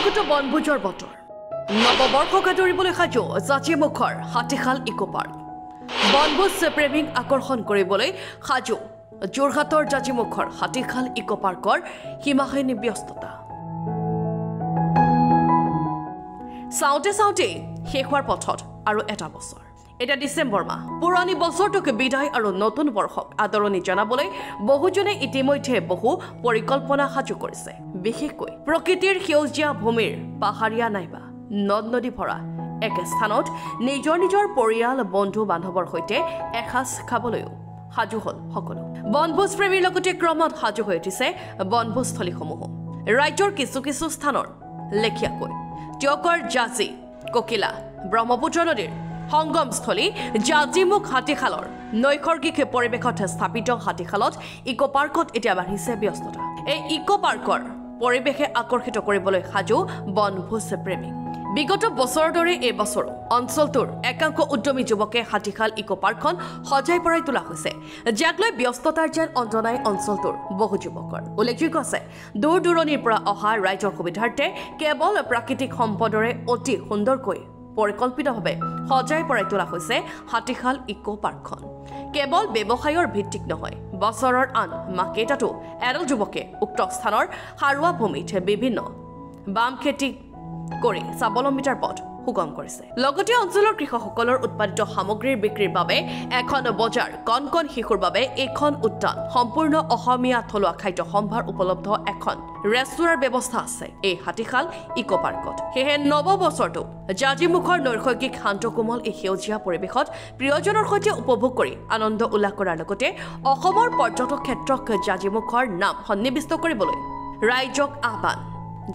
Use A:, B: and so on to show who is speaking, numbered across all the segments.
A: উপকূলত বনভোজৰ বতৰ নৱবৰ্ষক আদৰিবলৈ সাজু জাঁজীমুখৰ হাতীশাল ইকো পাৰ্ক বনভোজ প্ৰেমীক আকৰ্ষণ কৰিবলৈ সাজু যোৰহাটৰ জাঁজীমুখৰ হাতীশাল ইকো পাৰ্কৰ সীমাহীন ব্যস্ততা চাওঁতে চাওঁতে শেষ হোৱাৰ পথত আৰু এটা বছৰ এটা ডিসেম্বৰ মাহ পুৰণি বছৰটোক বিদায় আৰু নতুন বৰ্ষক আদৰণি জনাবলৈ বহুজনে ইতিমধ্যে বহু পৰিকল্পনা সাজু কৰিছে বিশেষকৈ প্ৰকৃতিৰ সেউজীয়া ভূমিৰ পাহাৰীয়া নাইবা নদ নদী ভৰা এক স্থানত নিজৰ নিজৰ পৰিয়াল বন্ধু বান্ধৱৰ সৈতে এসাঁজ খাবলৈও সাজু হ'ল সকলো বনভোজ প্ৰেমীৰ লগতে ক্ৰমত সাজু হৈ উঠিছে বনভোজস্থলীসমূহ ৰাজ্যৰ কিছু কিছু স্থানৰ লেখিয়াকৈ টিয়কৰ জাঁজী ককিলা ব্ৰহ্মপুত্ৰ নদীৰ সংগমস্থলী জাঁজীমুখ হাতীশালৰ নৈসৰ্গিক পৰিৱেশত স্থাপিত হাতীশালত ইকো পাৰ্কত এতিয়া বাঢ়িছে ব্যস্ততা এই ইকো পাৰ্কৰ পৰিৱেশে আকৰ্ষিত কৰিবলৈ সাজু বনভোজ প্ৰেমী বিগত বছৰৰ দৰে এই বছৰো অঞ্চলটোৰ একাংশ উদ্যমী যুৱকে হাতীশাল ইকো পাৰ্কখন সজাই পৰাই তোলা হৈছে যাক লৈ ব্যস্ততাৰ যেন অন্তনাই অঞ্চলটোৰ বহু যুৱকৰ উল্লেখযোগ্য আছে দূৰ দূৰণিৰ পৰা অহা ৰাইজৰ সুবিধাৰ্থে কেৱল প্ৰাকৃতিক সম্পদৰে অতি সুন্দৰকৈ পৰিকল্পিতভাৱে সজাই পৰাই তোলা হৈছে হাতীশাল ইকো পাৰ্কখন কেৱল ব্যৱসায়ৰ ভিত্তিক নহয় বছৰৰ আন মাকেটাটো এডাল যুৱকে উক্ত স্থানৰ সাৰুৱা ভূমিত বিভিন্ন বাম খেতি কৰি স্বাৱলম্বিতাৰ পথ সুগম কৰিছে লগতে অঞ্চলৰ কৃষকসকলৰ উৎপাদিত সামগ্ৰীৰ বিক্ৰীৰ বাবে এখন বজাৰ কণ কণ শিশুৰ বাবে এখন উদ্যান সম্পূৰ্ণ অসমীয়া থলুৱা খাদ্য সম্ভাৰ উপলব্ধ এখন ৰেষ্টুৰাৰ ব্যৱস্থা আছে এই হাতীশাল ইকো পাৰ্কত সেয়ে নৱ বছৰটো জাঁজীমুখৰ নৈসৰ্গিক শান্ত কোমল এই সেউজীয়া পৰিৱেশত প্ৰিয়জনৰ সৈতে উপভোগ কৰি আনন্দ উল্লাস কৰাৰ লগতে অসমৰ পৰ্যটক ক্ষেত্ৰক জাঁজীমুখৰ নাম সন্নিৱিষ্ট কৰিবলৈ ৰাইজক আহ্বান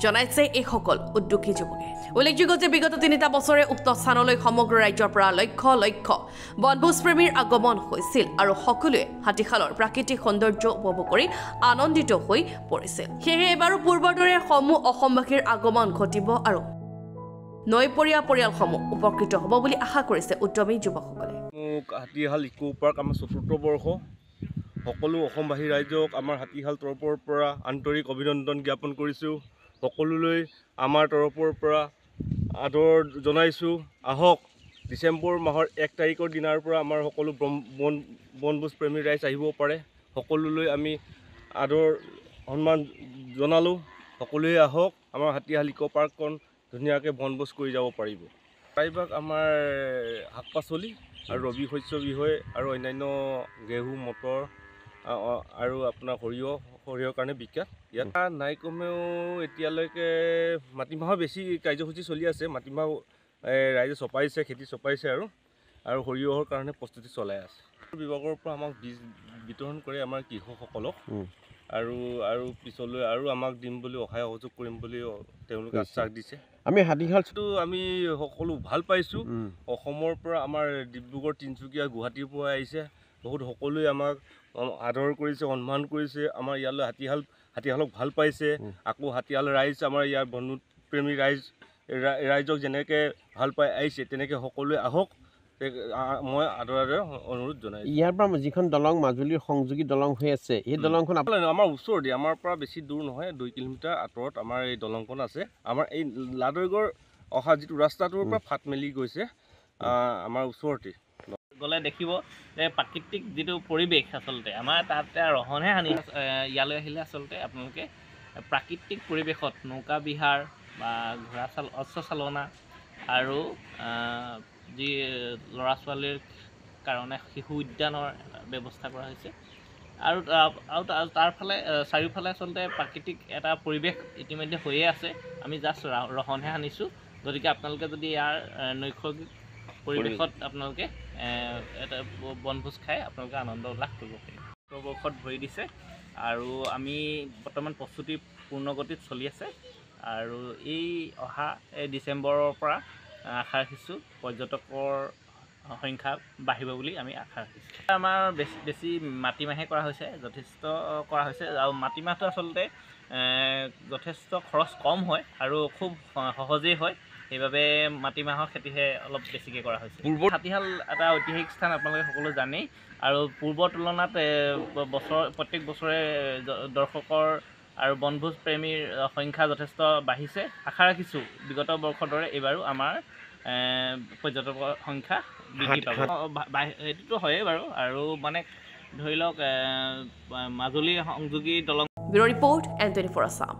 A: জনাইছে এই সকল উদ্যোগী যুৱকে উল্লেখযোগ্য যে বিগত ৩টা বছৰে উক্ত স্থানলৈ সমগ্ৰ ৰাজ্যৰ পৰা লক্ষ লক্ষ বনভোজ প্ৰেমীৰ আগমন হৈছিল আৰু সকলোৱে হাতীশালৰ প্ৰাকৃতিক সৌন্দৰ্য উপভোগ কৰি আনন্দিত হৈ পৰিছিল সেয়ে এবাৰো পূৰ্বৰ দৰে সমূহ অসমবাসীৰ আগমন ঘটিব আৰু নৈপৰীয়া পৰিয়ালসমূহ উপকৃত হ'ব বুলি আশা কৰিছে উদ্যমী যুৱকসকলে
B: হাতীশাল ইকো পাৰ্ক আমাৰ ৪ৰ্থ বৰ্ষ সকলো অসমবাসী ৰাইজক আমাৰ হাতীশাল তৰফৰ পৰা আন্তৰিক অভিনন্দন জ্ঞাপন কৰিছোঁ সকলোলৈ আমাৰ তৰফৰ পৰা আদৰ জনাইছোঁ আহক ডিচেম্বৰ মাহৰ ১ তাৰিখৰ দিনাৰ পৰা আমাৰ সকলো বনভোজ প্ৰেমী ৰাইজ আহিব পাৰে সকলোলৈ আমি আদৰ সন্মান জনালোঁ সকলোৱে আহক আমাৰ হাতীশাল ইকো পাৰ্কখন ধুনীয়াকৈ বনভোজ কৰি যাব পাৰিব প্ৰায়ভাগ আমাৰ শাক পাচলি আৰু ৰবি শস্য বিষয়ে আৰু অন্যান্য ঘেঁহু মটৰ আৰু আপোনাৰ সৰিয়হৰ কাৰণে বিখ্যাত ইয়াত নাই কমেও এতিয়ালৈকে মাটিমাহৰ বেছি কাৰ্যসূচী চলি আছে মাটিমাহ ৰাইজে চপাইছে খেতি চপাইছে আৰু সৰিয়হৰ কাৰণে প্ৰস্তুতি চলাই আছে বিভাগৰ পৰা আমাক বীজ বিতৰণ কৰে আমাৰ কৃষকসকলক আৰু পিছলৈ আৰু আমাক দিম বুলি সহায় সহযোগ কৰিম বুলি তেওঁলোকে আশ্বাস দিছে
C: আমি হাতীশালটো
B: আমি সকলো ভাল পাইছোঁ অসমৰ পৰা আমাৰ ডিব্ৰুগড় তিনিচুকীয়া গুৱাহাটীৰ পৰা আহিছে বহুত সকলোৱে আমাক আদৰ কৰিছে সন্মান কৰিছে আমাৰ ইয়ালৈ হাতীশালক ভাল পাইছে আকৌ হাতীশাল ৰাইজ আমাৰ ইয়াৰ বনপ্ৰেমী ৰাইজক যেনেকৈ ভাল পাই আহিছে তেনেকৈ সকলোৱে আহক মই আদৰেৰে অনুৰোধ জনাইছোঁ
C: ইয়াৰ পৰা যিখন দলং মাজুলীৰ সংযোগী দলং হৈ আছে এই দলংখন
B: আমাৰ ওচৰতে আমাৰ পৰা বেছি দূৰ নহয় 2 কিলোমিটাৰ আঁতৰত আমাৰ এই দলংখন আছে আমাৰ এই লাডৈগড় অহা যিটো ৰাস্তাটোৰ পৰা ফাট মেলি গৈছে আমাৰ ওচৰতে
D: গ'লে দেখিব যে প্ৰাকৃতিক যিটো পৰিৱেশ আচলতে আমাৰ তাতে ৰহনহে সানি ইয়ালৈ আহিলে আচলতে আপোনালোকে প্ৰাকৃতিক পৰিৱেশত নৌকা বিহাৰ বা ঘোঁৰা অশ্বচালনা আৰু যি ল'ৰা ছোৱালীৰ কাৰণে শিশু উদ্যানৰ ব্যৱস্থা কৰা হৈছে আৰু তাৰ ফালে চাৰিওফালে আচলতে প্ৰাকৃতিক এটা পৰিৱেশ ইতিমধ্যে হৈয়ে আছে আমি জাষ্ট ৰহনহে সানিছোঁ গতিকে আপোনালোকে যদি ইয়াৰ নৈসৰ্গিক পৰিৱেশত আপোনালোকে এটা বনভোজ খাই আপোনালোকে আনন্দ উল্লাস কৰিব পাৰিব বৰ্ষত ভৰি দিছে আৰু আমি বৰ্তমান প্ৰস্তুতি পূৰ্ণগতিত চলি আছে আৰু এই অহা ডিচেম্বৰৰ পৰা আশা ৰাখিছোঁ পৰ্যটকৰ সংখ্যা বাঢ়িব বুলি আমি আশা ৰাখিছোঁ আমাৰ বেছি মাটিমাহে কৰা হৈছে যথেষ্ট কৰা হৈছে আৰু মাটিমাহটো আচলতে যথেষ্ট খৰচ কম হয় আৰু খুব সহজেই হয় সেইবাবে মাটিমাহৰ খেতিহে অলপ বেছিকৈ কৰা হৈছে পূৰ্বৰ হাতীশাল এটা ঐতিহাসিক স্থান আপোনালোকে সকলো জানেই আৰু পূৰ্বৰ তুলনাত প্ৰত্যেক বছৰে দৰ্শকৰ আৰু বনভোজ প্ৰেমীৰ সংখ্যা যথেষ্ট বাঢ়িছে আশা ৰাখিছোঁ বিগত বৰ্ষৰ দৰে এইবাৰো আমাৰ পৰ্যটকৰ সংখ্যা বৃদ্ধি পাব এইটোতো হয়েই বাৰু আৰু মানে ধৰি লওক মাজুলী সংযোগী দলং
A: ব্যুৰ' ৰিপৰ্ট N24 আছাম